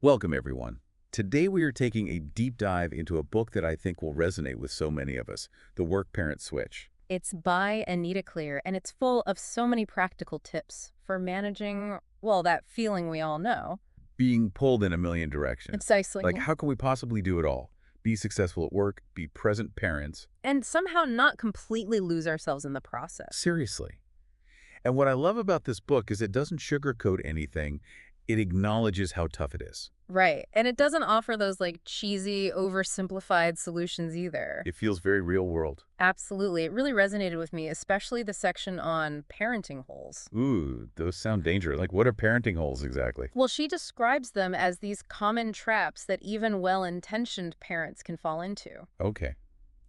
Welcome, everyone. Today we are taking a deep dive into a book that I think will resonate with so many of us, The Work-Parent Switch. It's by Anita Cleare, and it's full of so many practical tips for managing, well, that feeling we all know. Being pulled in a million directions. Precisely. Like, how can we possibly do it all? Be successful at work, be present parents. And somehow not completely lose ourselves in the process. Seriously. And what I love about this book is it doesn't sugarcoat anything. It acknowledges how tough it is. Right. And it doesn't offer those like cheesy, oversimplified solutions either. It feels very real world. Absolutely. It really resonated with me, especially the section on parenting holes. Ooh, those sound dangerous. Like, what are parenting holes exactly? Well, she describes them as these common traps that even well-intentioned parents can fall into. Okay.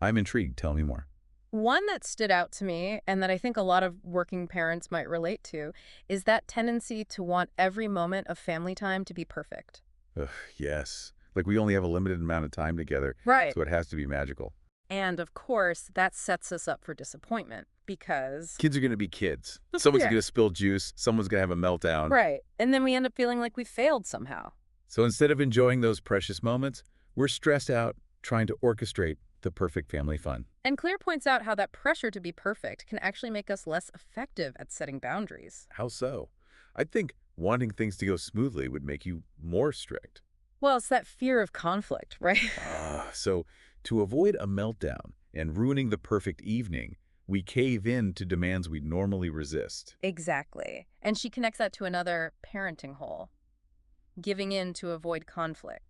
I'm intrigued. Tell me more. One that stood out to me, and that I think a lot of working parents might relate to, is that tendency to want every moment of family time to be perfect. Ugh, yes. Like, we only have a limited amount of time together, Right. so it has to be magical. And of course, that sets us up for disappointment because... Kids are going to be kids. Someone's Yeah. going to spill juice. Someone's going to have a meltdown. Right. And then we end up feeling like we failed somehow. So instead of enjoying those precious moments, we're stressed out trying to orchestrate the perfect family fun. And Claire points out how that pressure to be perfect can actually make us less effective at setting boundaries. How so? I think wanting things to go smoothly would make you more strict. Well, it's that fear of conflict, right? So to avoid a meltdown and ruining the perfect evening, we cave in to demands we normally resist. Exactly. And she connects that to another parenting hole, giving in to avoid conflict.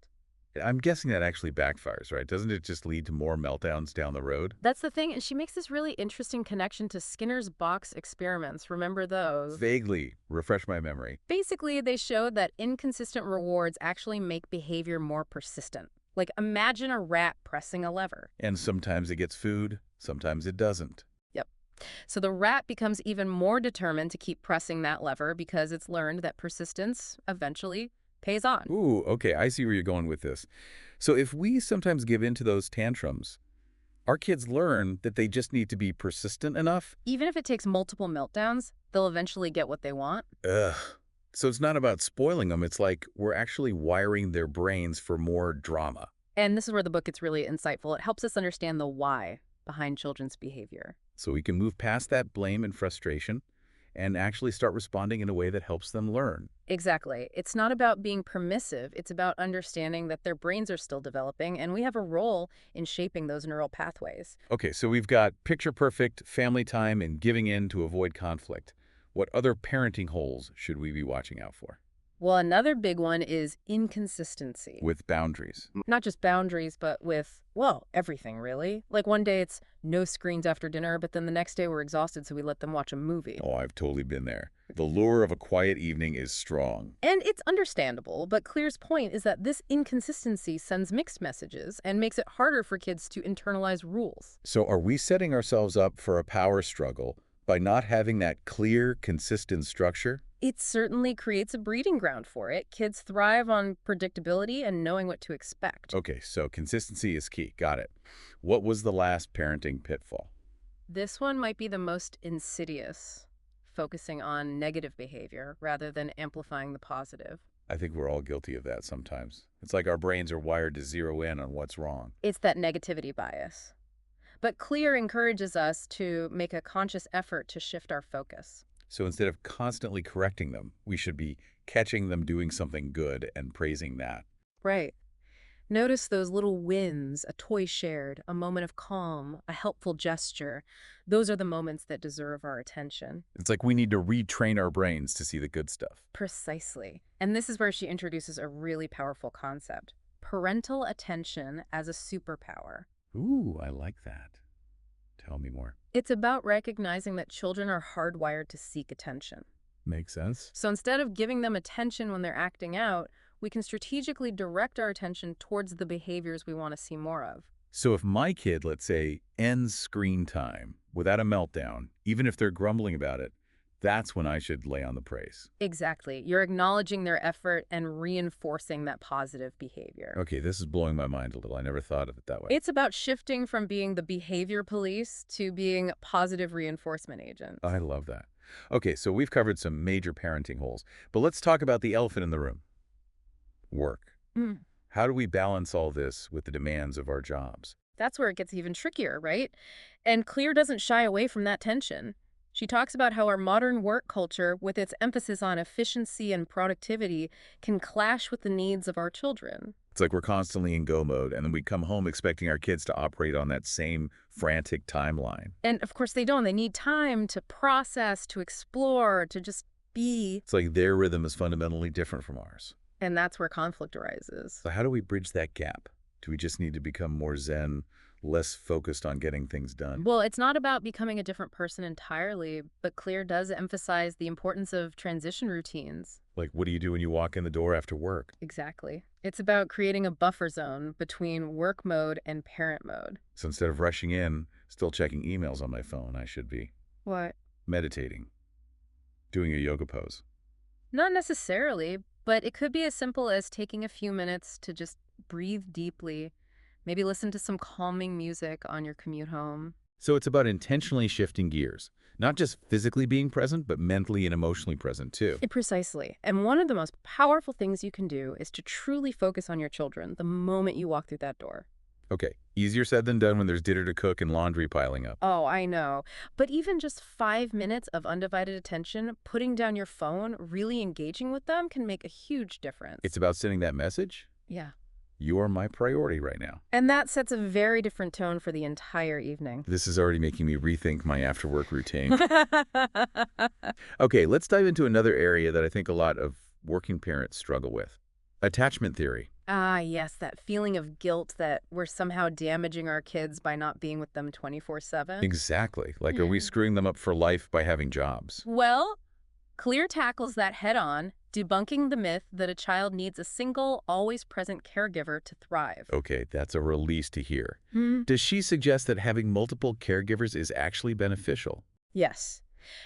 I'm guessing that actually backfires, right? Doesn't it just lead to more meltdowns down the road? That's the thing, and she makes this really interesting connection to Skinner's box experiments. Remember those? Vaguely. Refresh my memory. Basically, they showed that inconsistent rewards actually make behavior more persistent. Like, imagine a rat pressing a lever. And sometimes it gets food, sometimes it doesn't. Yep. So the rat becomes even more determined to keep pressing that lever because it's learned that persistence eventually pays on. Ooh, okay, I see where you're going with this. So if we sometimes give in to those tantrums, our kids learn that they just need to be persistent enough. Even if it takes multiple meltdowns, they'll eventually get what they want. Ugh. So it's not about spoiling them. It's like we're actually wiring their brains for more drama. And this is where the book gets really insightful. It helps us understand the why behind children's behavior. So we can move past that blame and frustration and actually start responding in a way that helps them learn. Exactly. It's not about being permissive. It's about understanding that their brains are still developing, and we have a role in shaping those neural pathways. Okay, so we've got picture-perfect family time and giving in to avoid conflict. What other parenting holes should we be watching out for? Well, another big one is inconsistency. With boundaries. Not just boundaries, but with, well, everything, really. Like one day it's no screens after dinner, but then the next day we're exhausted, so we let them watch a movie. Oh, I've totally been there. The lure of a quiet evening is strong. And it's understandable, but Cleare's point is that this inconsistency sends mixed messages and makes it harder for kids to internalize rules. So are we setting ourselves up for a power struggle by not having that clear, consistent structure? It certainly creates a breeding ground for it. Kids thrive on predictability and knowing what to expect. Okay, so consistency is key. Got it. What was the last parenting pitfall? This one might be the most insidious, focusing on negative behavior rather than amplifying the positive. I think we're all guilty of that sometimes. It's like our brains are wired to zero in on what's wrong. It's that negativity bias. But Clear encourages us to make a conscious effort to shift our focus. So instead of constantly correcting them, we should be catching them doing something good and praising that. Right. Notice those little wins, a toy shared, a moment of calm, a helpful gesture. Those are the moments that deserve our attention. It's like we need to retrain our brains to see the good stuff. Precisely. And this is where she introduces a really powerful concept: parental attention as a superpower. Ooh, I like that. Tell me more. It's about recognizing that children are hardwired to seek attention. Makes sense. So instead of giving them attention when they're acting out, we can strategically direct our attention towards the behaviors we want to see more of. So if my kid, let's say, ends screen time without a meltdown, even if they're grumbling about it, that's when I should lay on the praise. Exactly. You're acknowledging their effort and reinforcing that positive behavior. Okay, this is blowing my mind a little. I never thought of it that way. It's about shifting from being the behavior police to being positive reinforcement agents. I love that. Okay, so we've covered some major parenting holes, but let's talk about the elephant in the room. Work. Mm. How do we balance all this with the demands of our jobs? That's where it gets even trickier, right? And Clear doesn't shy away from that tension. She talks about how our modern work culture, with its emphasis on efficiency and productivity, can clash with the needs of our children. It's like we're constantly in go mode, and then we come home expecting our kids to operate on that same frantic timeline. And of course, they don't. They need time to process, to explore, to just be. It's like their rhythm is fundamentally different from ours. And that's where conflict arises. So how do we bridge that gap? Do we just need to become more zen, less focused on getting things done? Well, it's not about becoming a different person entirely, but Clear does emphasize the importance of transition routines. Like, what do you do when you walk in the door after work? Exactly. It's about creating a buffer zone between work mode and parent mode. So instead of rushing in, still checking emails on my phone, I should be What? meditating, doing a yoga pose. Not necessarily, but it could be as simple as taking a few minutes to just breathe deeply, maybe listen to some calming music on your commute home. So it's about intentionally shifting gears, not just physically being present, but mentally and emotionally present too. Precisely. And one of the most powerful things you can do is to truly focus on your children the moment you walk through that door. Okay, easier said than done when there's dinner to cook and laundry piling up. Oh, I know. But even just 5 minutes of undivided attention, putting down your phone, really engaging with them can make a huge difference. It's about sending that message. Yeah. You are my priority right now. And that sets a very different tone for the entire evening. This is already making me rethink my after-work routine. Okay, let's dive into another area that I think a lot of working parents struggle with. Attachment theory. Ah, yes, that feeling of guilt that we're somehow damaging our kids by not being with them 24/7. Exactly. Like, are we screwing them up for life by having jobs? Well, Clear tackles that head on, debunking the myth that a child needs a single, always present caregiver to thrive. Okay, that's a release to hear. Hmm. Does she suggest that having multiple caregivers is actually beneficial? Yes.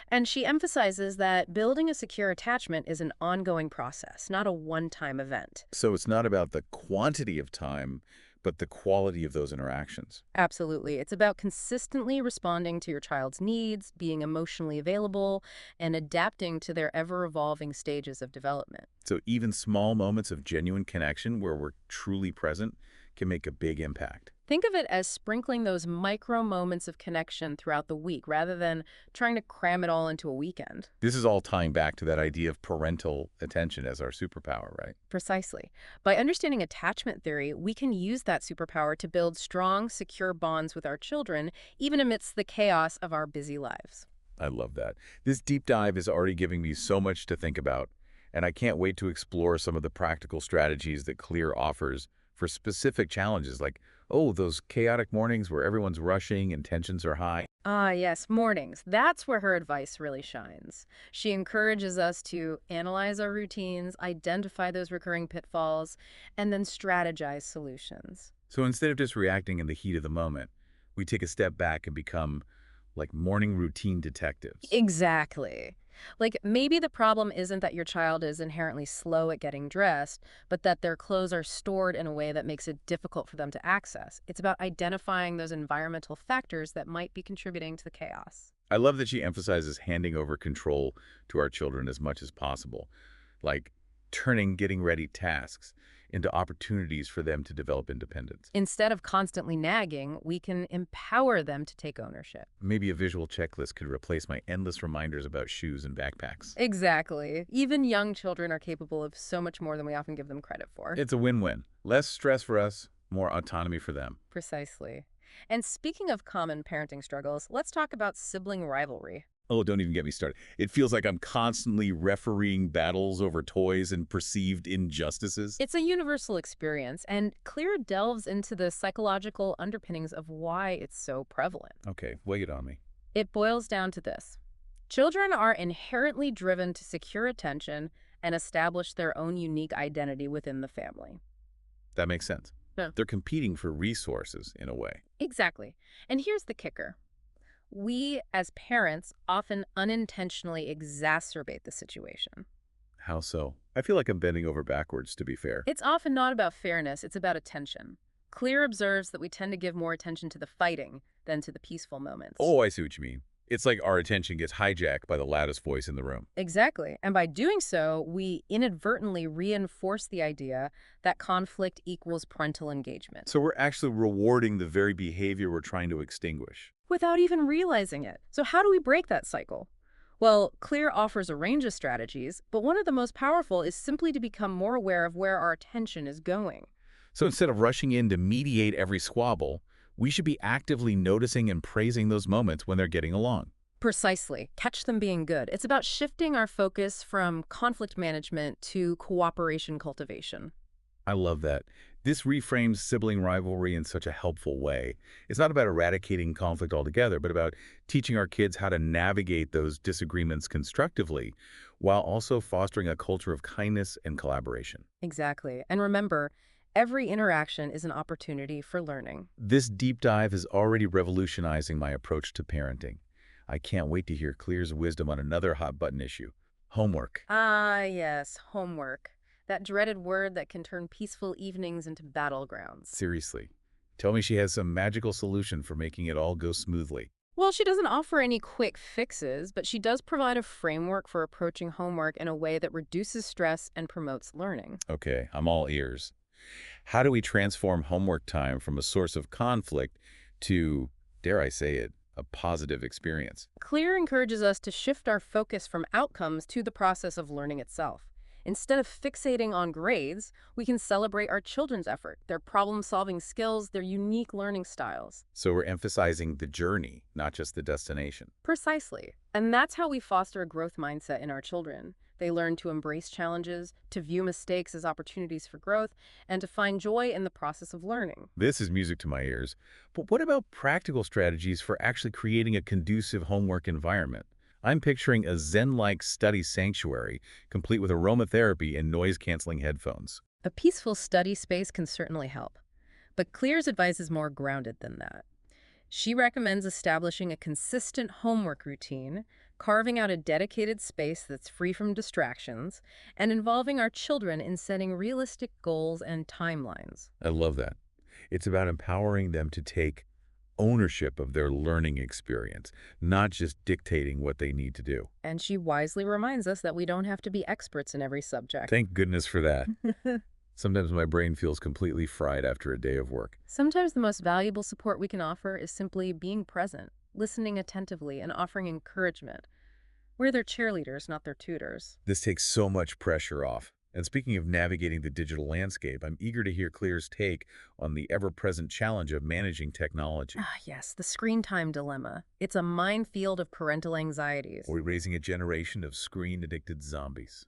And she emphasizes that building a secure attachment is an ongoing process, not a one-time event. So it's not about the quantity of time, but the quality of those interactions. Absolutely. It's about consistently responding to your child's needs, being emotionally available, and adapting to their ever-evolving stages of development. So even small moments of genuine connection where we're truly present can make a big impact. Think of it as sprinkling those micro moments of connection throughout the week rather than trying to cram it all into a weekend. This is all tying back to that idea of parental attention as our superpower, right? Precisely. By understanding attachment theory, we can use that superpower to build strong, secure bonds with our children, even amidst the chaos of our busy lives. I love that. This deep dive is already giving me so much to think about, and I can't wait to explore some of the practical strategies that Clear offers for specific challenges like, oh, those chaotic mornings where everyone's rushing and tensions are high. Ah, yes, mornings. That's where her advice really shines. She encourages us to analyze our routines, identify those recurring pitfalls, and then strategize solutions. So instead of just reacting in the heat of the moment, we take a step back and become like morning routine detectives. Exactly. Like, maybe the problem isn't that your child is inherently slow at getting dressed, but that their clothes are stored in a way that makes it difficult for them to access. It's about identifying those environmental factors that might be contributing to the chaos. I love that she emphasizes handing over control to our children as much as possible, like turning getting ready tasks into opportunities for them to develop independence. Instead of constantly nagging, we can empower them to take ownership. Maybe a visual checklist could replace my endless reminders about shoes and backpacks. Exactly. Even young children are capable of so much more than we often give them credit for. It's a win-win. Less stress for us, more autonomy for them. Precisely. And speaking of common parenting struggles, let's talk about sibling rivalry. Oh, don't even get me started. It feels like I'm constantly refereeing battles over toys and perceived injustices. It's a universal experience, and Clear delves into the psychological underpinnings of why it's so prevalent. Okay, lay it on me. It boils down to this. Children are inherently driven to secure attention and establish their own unique identity within the family. That makes sense. Yeah. They're competing for resources in a way. Exactly. And here's the kicker. We, as parents, often unintentionally exacerbate the situation. How so? I feel like I'm bending over backwards, to be fair. It's often not about fairness, it's about attention. Clear observes that we tend to give more attention to the fighting than to the peaceful moments. Oh, I see what you mean. It's like our attention gets hijacked by the loudest voice in the room. Exactly. And by doing so, we inadvertently reinforce the idea that conflict equals parental engagement So we're actually rewarding the very behavior we're trying to extinguish. without even realizing it. So how do we break that cycle? Well, Clear offers a range of strategies, but one of the most powerful is simply to become more aware of where our attention is going. So instead of rushing in to mediate every squabble, we should be actively noticing and praising those moments when they're getting along. Precisely. Catch them being good. It's about shifting our focus from conflict management to cooperation cultivation. I love that. This reframes sibling rivalry in such a helpful way. It's not about eradicating conflict altogether, but about teaching our kids how to navigate those disagreements constructively while also fostering a culture of kindness and collaboration. Exactly. And remember, every interaction is an opportunity for learning. This deep dive is already revolutionizing my approach to parenting. I can't wait to hear Clear's wisdom on another hot button issue, homework. Ah, yes, homework. That dreaded word that can turn peaceful evenings into battlegrounds. Seriously. Tell me she has some magical solution for making it all go smoothly. Well, she doesn't offer any quick fixes, but she does provide a framework for approaching homework in a way that reduces stress and promotes learning. Okay, I'm all ears. How do we transform homework time from a source of conflict to, dare I say it, a positive experience? Clear encourages us to shift our focus from outcomes to the process of learning itself. Instead of fixating on grades, we can celebrate our children's effort, their problem-solving skills, their unique learning styles. So we're emphasizing the journey, not just the destination. Precisely. And that's how we foster a growth mindset in our children. They learn to embrace challenges, to view mistakes as opportunities for growth, and to find joy in the process of learning. This is music to my ears. But what about practical strategies for actually creating a conducive homework environment? I'm picturing a Zen-like study sanctuary, complete with aromatherapy and noise-canceling headphones. A peaceful study space can certainly help. But Clear's advice is more grounded than that. She recommends establishing a consistent homework routine, carving out a dedicated space that's free from distractions, and involving our children in setting realistic goals and timelines. I love that. It's about empowering them to take ownership of their learning experience, not just dictating what they need to do. And she wisely reminds us that we don't have to be experts in every subject. Thank goodness for that. Sometimes my brain feels completely fried after a day of work. Sometimes the most valuable support we can offer is simply being present, listening attentively, and offering encouragement. We're their cheerleaders, not their tutors. This takes so much pressure off. And speaking of navigating the digital landscape, I'm eager to hear Clear's take on the ever-present challenge of managing technology. Ah, yes, the screen time dilemma. It's a minefield of parental anxieties. Are we raising a generation of screen-addicted zombies?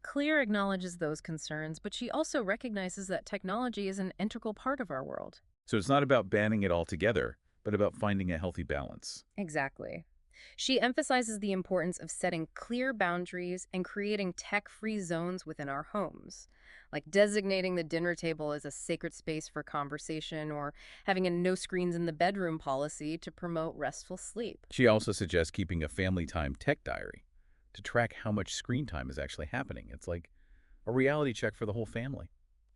Clear acknowledges those concerns, but she also recognizes that technology is an integral part of our world. So it's not about banning it altogether, but about finding a healthy balance. Exactly. She emphasizes the importance of setting clear boundaries and creating tech-free zones within our homes, like designating the dinner table as a sacred space for conversation or having a no screens in the bedroom policy to promote restful sleep. She also suggests keeping a family time tech diary to track how much screen time is actually happening. It's like a reality check for the whole family.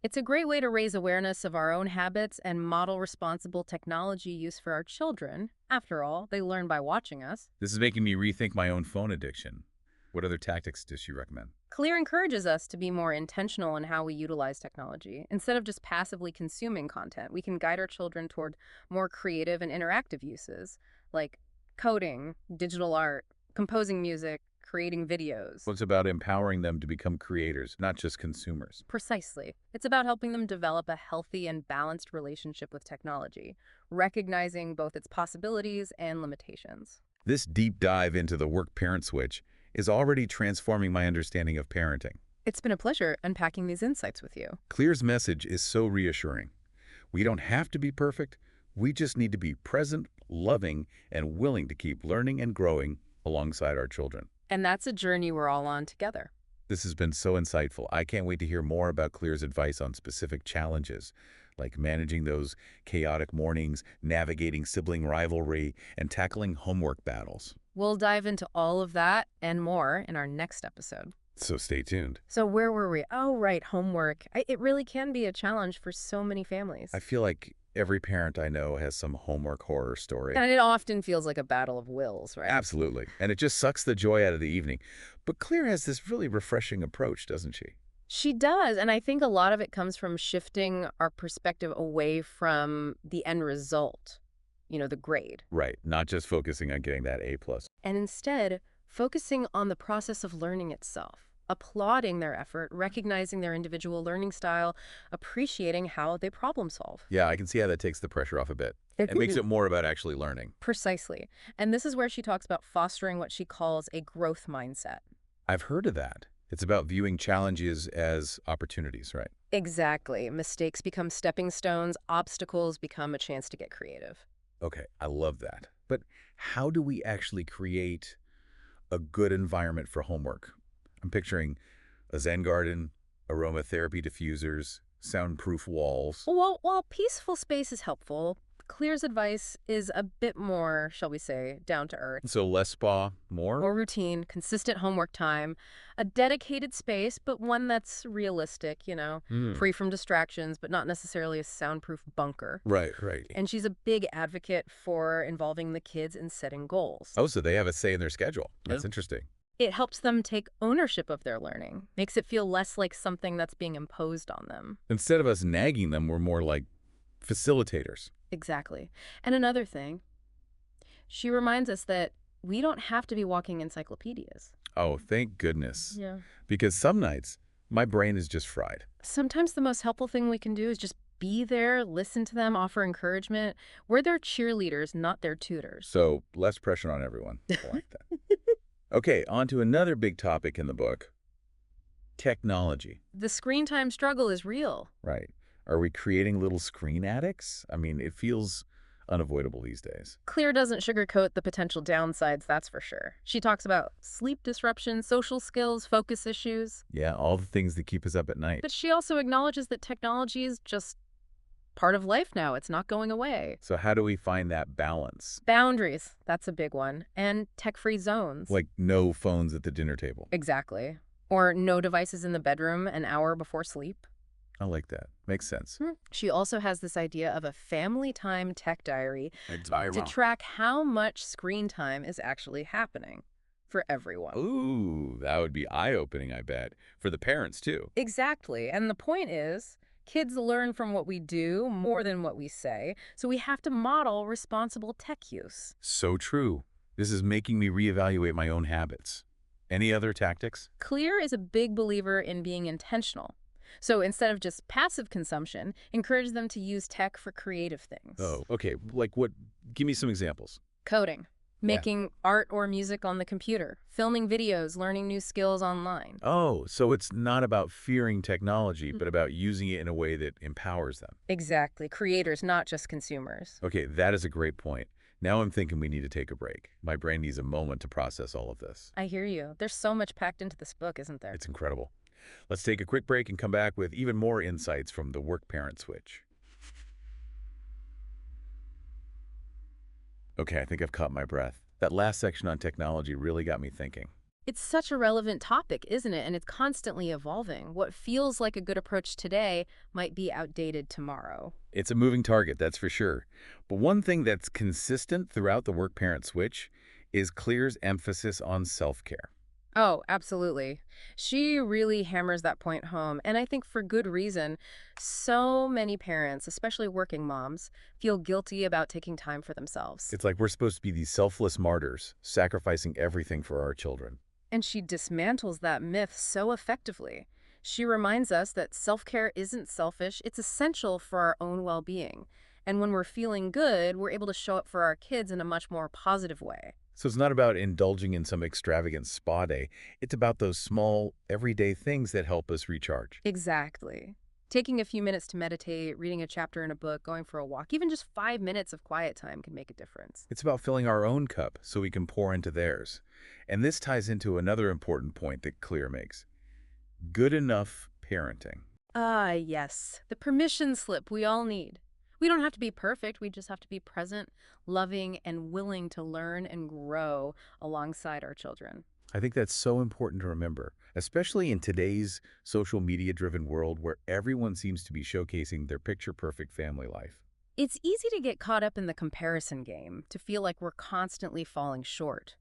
It's a great way to raise awareness of our own habits and model responsible technology use for our children. After all, they learn by watching us. This is making me rethink my own phone addiction. What other tactics does she recommend? Clear encourages us to be more intentional in how we utilize technology. Instead of just passively consuming content, we can guide our children toward more creative and interactive uses, like coding, digital art, composing music, creating videos. Well, it's about empowering them to become creators, not just consumers. Precisely. It's about helping them develop a healthy and balanced relationship with technology, recognizing both its possibilities and limitations. This deep dive into the work-parent switch is already transforming my understanding of parenting. It's been a pleasure unpacking these insights with you. Clear's message is so reassuring. We don't have to be perfect. We just need to be present, loving, and willing to keep learning and growing alongside our children. And that's a journey we're all on together. This has been so insightful. I can't wait to hear more about Clear's advice on specific challenges, like managing those chaotic mornings, navigating sibling rivalry, and tackling homework battles. We'll dive into all of that and more in our next episode. So stay tuned. So where were we? Oh, right, homework. It really can be a challenge for so many families. I feel like Every parent I know has some homework horror story. And it often feels like a battle of wills, right? Absolutely. And it just sucks the joy out of the evening. But Clear has this really refreshing approach, doesn't she? She does, and I think a lot of it comes from shifting our perspective away from the end result, the grade, Right. Not just focusing on getting that A plus. and instead focusing on the process of learning itself, applauding their effort, recognizing their individual learning style, appreciating how they problem solve. Yeah, I can see how that takes the pressure off a bit. It It makes really it more about actually learning. Precisely. And this is where she talks about fostering what she calls a growth mindset. I've heard of that. It's about viewing challenges as opportunities, right? Exactly. Mistakes become stepping stones, obstacles become a chance to get creative. Okay, I love that. But how do we actually create a good environment for homework? I'm picturing a Zen garden, aromatherapy diffusers, soundproof walls. Well, while peaceful space is helpful, Clear's advice is a bit more, shall we say, down to earth. So less spa, more? More routine, consistent homework time, a dedicated space, but one that's realistic, Hmm. free from distractions, but not necessarily a soundproof bunker. Right, right. And she's a big advocate for involving the kids in setting goals. Oh, so they have a say in their schedule. That's Yeah. interesting. It helps them take ownership of their learning, makes it feel less like something that's being imposed on them. Instead of us nagging them, we're more like facilitators. Exactly. And another thing, she reminds us that we don't have to be walking encyclopedias. Oh, thank goodness. Yeah. Because some nights, my brain is just fried. Sometimes the most helpful thing we can do is just be there, listen to them, offer encouragement. We're their cheerleaders, not their tutors. So less pressure on everyone. I like that. Okay, on to another big topic in the book, technology. The screen time struggle is real. Right. Are we creating little screen addicts? I mean, it feels unavoidable these days. Clear doesn't sugarcoat the potential downsides, that's for sure. She talks about sleep disruption, social skills, focus issues. Yeah, all the things that keep us up at night. But she also acknowledges that technology is just part of life now. It's not going away. So how do we find that balance? Boundaries, that's a big one. And tech-free zones. Like no phones at the dinner table. Exactly. Or no devices in the bedroom an hour before sleep. I like that. Makes sense. She also has this idea of a family time tech diary to track how much screen time is actually happening for everyone. Ooh, that would be eye-opening, I bet. For the parents, too. Exactly. And the point is, kids learn from what we do more than what we say, so we have to model responsible tech use. So true. This is making me reevaluate my own habits. Any other tactics? Clear is a big believer in being intentional. So instead of just passive consumption, encourage them to use tech for creative things. Oh, okay. Like what? Give me some examples. Coding, Yeah. making art or music on the computer, filming videos, learning new skills online. Oh, so it's not about fearing technology, but about using it in a way that empowers them. Exactly. Creators, not just consumers. Okay, that is a great point. Now I'm thinking we need to take a break. My brain needs a moment to process all of this. I hear you. There's so much packed into this book, isn't there? It's incredible. Let's take a quick break and come back with even more insights from the work-parent switch. Okay, I think I've caught my breath. That last section on technology really got me thinking. It's such a relevant topic, isn't it? And it's constantly evolving. What feels like a good approach today might be outdated tomorrow. It's a moving target, that's for sure. But one thing that's consistent throughout the work-parent switch is Clear's emphasis on self-care. Oh, absolutely. She really hammers that point home. And I think for good reason. So many parents, especially working moms, feel guilty about taking time for themselves. It's like we're supposed to be these selfless martyrs, sacrificing everything for our children. And she dismantles that myth so effectively. She reminds us that self-care isn't selfish, it's essential for our own well-being. And when we're feeling good, we're able to show up for our kids in a much more positive way. So it's not about indulging in some extravagant spa day. It's about those small, everyday things that help us recharge. Exactly. Taking a few minutes to meditate, reading a chapter in a book, going for a walk, even just 5 minutes of quiet time can make a difference. It's about filling our own cup so we can pour into theirs. And this ties into another important point that Clear makes. Good enough parenting. Ah, yes. The permission slip we all need. We don't have to be perfect. We just have to be present, loving, and willing to learn and grow alongside our children. I think that's so important to remember, especially in today's social media-driven world where everyone seems to be showcasing their picture-perfect family life. It's easy to get caught up in the comparison game, to feel like we're constantly falling short.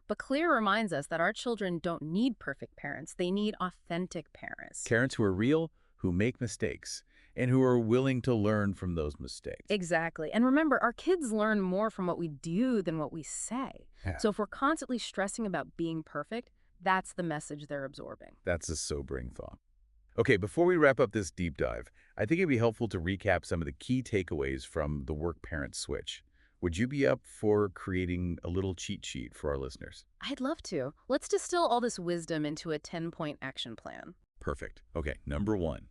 But Clear reminds us that our children don't need perfect parents, they need authentic parents. Parents who are real, who make mistakes, and who are willing to learn from those mistakes. Exactly. And remember, our kids learn more from what we do than what we say. Yeah, So if we're constantly stressing about being perfect, that's the message they're absorbing. that's a sobering thought. Okay, before we wrap up this deep dive, I think it'd be helpful to recap some of the key takeaways from the work-parent switch. Would you be up for creating a little cheat sheet for our listeners? I'd love to. Let's distill all this wisdom into a 10-point action plan. Perfect. Okay, number one,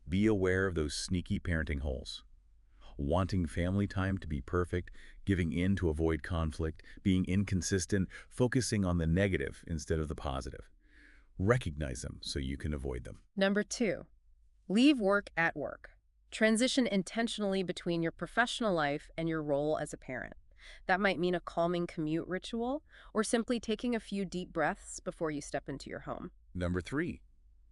be aware of those sneaky parenting holes. Wanting family time to be perfect, giving in to avoid conflict, being inconsistent, focusing on the negative instead of the positive. Recognize them so you can avoid them. Number 2, leave work at work. Transition intentionally between your professional life and your role as a parent. That might mean a calming commute ritual or simply taking a few deep breaths before you step into your home. Number three,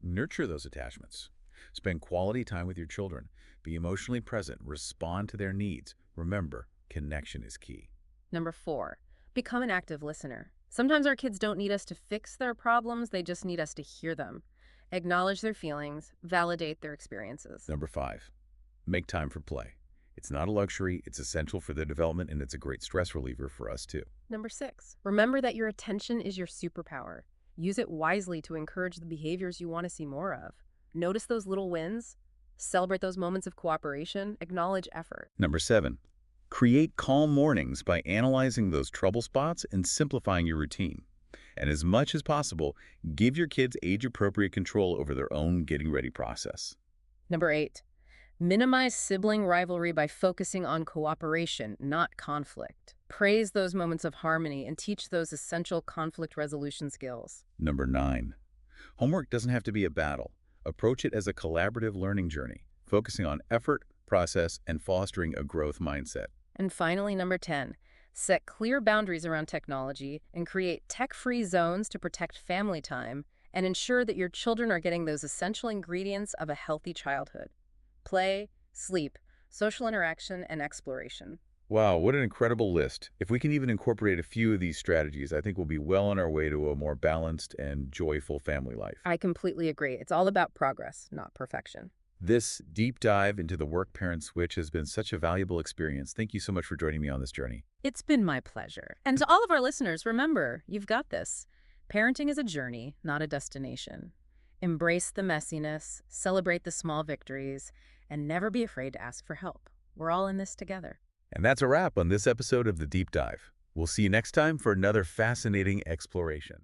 nurture those attachments. Spend quality time with your children. Be emotionally present. Respond to their needs. Remember, connection is key. Number 4, become an active listener. Sometimes our kids don't need us to fix their problems, they just need us to hear them. Acknowledge their feelings, validate their experiences. Number five, make time for play. It's not a luxury, it's essential for their development, and it's a great stress reliever for us too. Number 6, remember that your attention is your superpower. Use it wisely to encourage the behaviors you want to see more of. Notice those little wins, celebrate those moments of cooperation, acknowledge effort. Number seven, create calm mornings by analyzing those trouble spots and simplifying your routine. And as much as possible, give your kids age-appropriate control over their own getting ready process. Number 8, minimize sibling rivalry by focusing on cooperation, not conflict. Praise those moments of harmony and teach those essential conflict resolution skills. Number nine, homework doesn't have to be a battle. Approach it as a collaborative learning journey, focusing on effort, process, and fostering a growth mindset. And finally, number 10, set clear boundaries around technology and create tech-free zones to protect family time and ensure that your children are getting those essential ingredients of a healthy childhood: play, sleep, social interaction, and exploration. Wow, what an incredible list. If we can even incorporate a few of these strategies, I think we'll be well on our way to a more balanced and joyful family life. I completely agree. It's all about progress, not perfection. This deep dive into the work-parent switch has been such a valuable experience. Thank you so much for joining me on this journey. It's been my pleasure. And to all of our listeners, remember, you've got this. Parenting is a journey, not a destination. Embrace the messiness, celebrate the small victories, and never be afraid to ask for help. We're all in this together. And that's a wrap on this episode of The Deep Dive. We'll see you next time for another fascinating exploration.